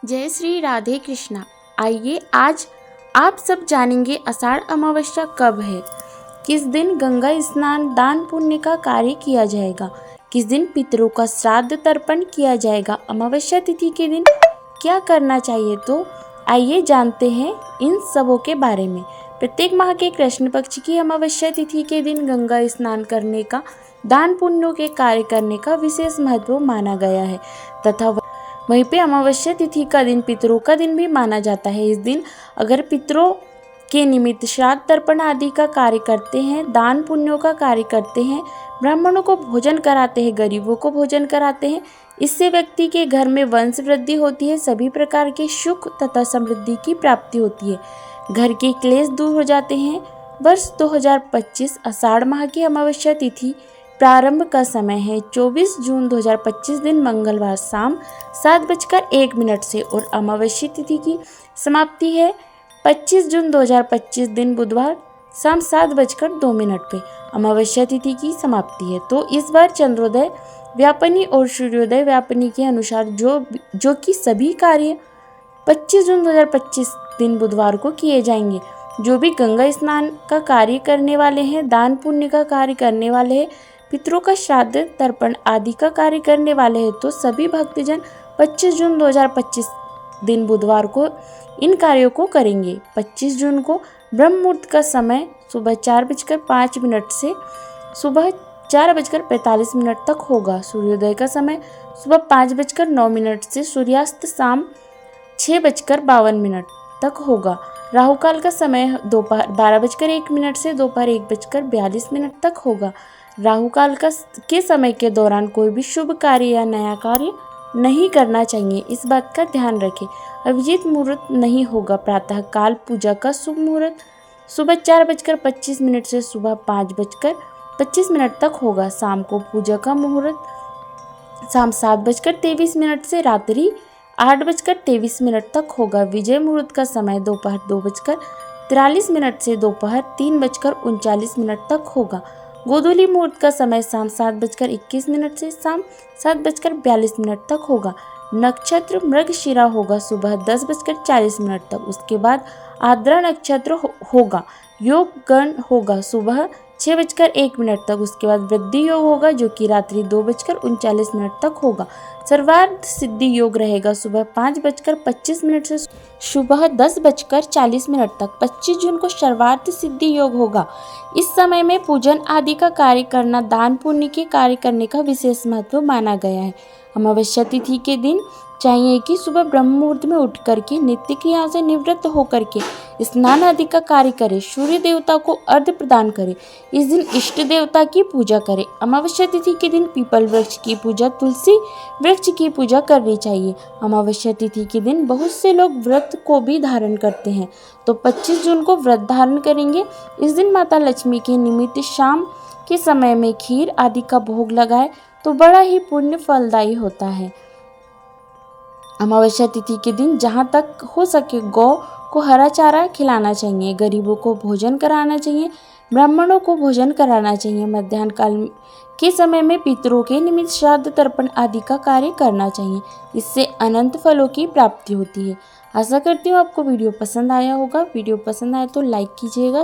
जय श्री राधे कृष्णा। आइए आज आप सब जानेंगे आषाढ़ अमावस्या कब है, किस दिन गंगा स्नान दान पुण्य का कार्य किया जाएगा, किस दिन पितरों का श्राद्ध तर्पण किया जाएगा, अमावस्या तिथि के दिन क्या करना चाहिए। तो आइए जानते हैं इन सबों के बारे में। प्रत्येक माह के कृष्ण पक्ष की अमावस्या तिथि के दिन गंगा स्नान करने का दान पुण्यों के कार्य करने का विशेष महत्व माना गया है तथा वहीं पे अमावस्या तिथि का दिन पितरों का दिन भी माना जाता है। इस दिन अगर पितरों के निमित्त श्राद्ध तर्पण आदि का कार्य करते हैं, दान पुण्यों का कार्य करते हैं, ब्राह्मणों को भोजन कराते हैं, गरीबों को भोजन कराते हैं, इससे व्यक्ति के घर में वंश वृद्धि होती है, सभी प्रकार के सुख तथा समृद्धि की प्राप्ति होती है, घर के क्लेश दूर हो जाते हैं। वर्ष 2025 आषाढ़ माह की अमावस्या तिथि प्रारंभ का समय है 24 जून 2025 दिन मंगलवार शाम 7:01 से और अमावस्या तिथि की समाप्ति है 25 जून 2025 दिन बुधवार शाम 7:02 पे अमावस्या तिथि की समाप्ति है। तो इस बार चंद्रोदय व्यापनी और सूर्योदय व्यापनी के अनुसार जो कि सभी कार्य 25 जून 2025 दिन बुधवार को किए जाएंगे। जो भी गंगा स्नान का कार्य करने वाले हैं, दान पुण्य का कार्य करने वाले हैं, पितरों का श्राद्ध तर्पण आदि का कार्य करने वाले हैं, तो सभी भक्तजन 25 जून 2025 दिन बुधवार को इन कार्यों को करेंगे। 25 जून को ब्रह्म मुहूर्त का समय सुबह 4:05 से सुबह 4:45 तक होगा। सूर्योदय का समय सुबह 5:09 से सूर्यास्त शाम 6:52 तक होगा। राहु काल का समय दोपहर 12:01 से दोपहर 1:42 तक होगा। राहु काल के समय के दौरान कोई भी शुभ कार्य या नया कार्य नहीं करना चाहिए, इस बात का ध्यान रखें। अभिजीत मुहूर्त नहीं होगा। प्रातः काल पूजा का शुभ मुहूर्त सुबह 4:25 से सुबह 5:25 तक होगा। शाम को पूजा का मुहूर्त शाम 7:23 से रात्रि 8:23 तक होगा। विजय मुहूर्त का समय दोपहर 2:43 से दोपहर 3:39 तक होगा। गोधूली मुहूर्त का समय शाम 7:21 से शाम 7:42 तक होगा। नक्षत्र मृगशिरा होगा सुबह 10:40 तक। उसके बाद आर्द्रा नक्षत्र होगा। योग गण होगा सुबह 6:01 तक। उसके बाद वृद्धि योग होगा जो कि रात्रि 2:39 तक होगा। सर्वार्थ सिद्धि योग रहेगा सुबह 5:25 से सुबह 10:40 तक। 25 जून को सर्वार्थ सिद्धि योग होगा। इस समय में पूजन आदि का कार्य करना, दान पुण्य के कार्य करने का विशेष महत्व माना गया है। अमावस्या तिथि के दिन चाहिए कि सुबह ब्रह्म मुहूर्त में उठ करके नित्य क्रियाओं से निवृत्त होकर के स्नान आदि का कार्य करें, सूर्य देवता को अर्घ्य प्रदान करें। इस दिन इष्ट देवता की पूजा करें। अमावस्या तिथि के दिन पीपल वृक्ष की पूजा, तुलसी वृक्ष की पूजा करनी चाहिए। अमावस्या तिथि के दिन बहुत से लोग व्रत को भी धारण करते हैं, तो 25 जून को व्रत धारण करेंगे। इस दिन माता लक्ष्मी के निमित्त शाम के समय में खीर आदि का भोग लगाए तो बड़ा ही पुण्य फलदायी होता है। अमावस्या तिथि के दिन जहाँ तक हो सके गौ को हरा चारा खिलाना चाहिए, गरीबों को भोजन कराना चाहिए, ब्राह्मणों को भोजन कराना चाहिए। मध्याह्न काल के समय में पितरों के निमित्त श्राद्ध तर्पण आदि का कार्य करना चाहिए, इससे अनंत फलों की प्राप्ति होती है। आशा करती हूँ आपको वीडियो पसंद आया होगा। वीडियो पसंद आया तो लाइक कीजिएगा।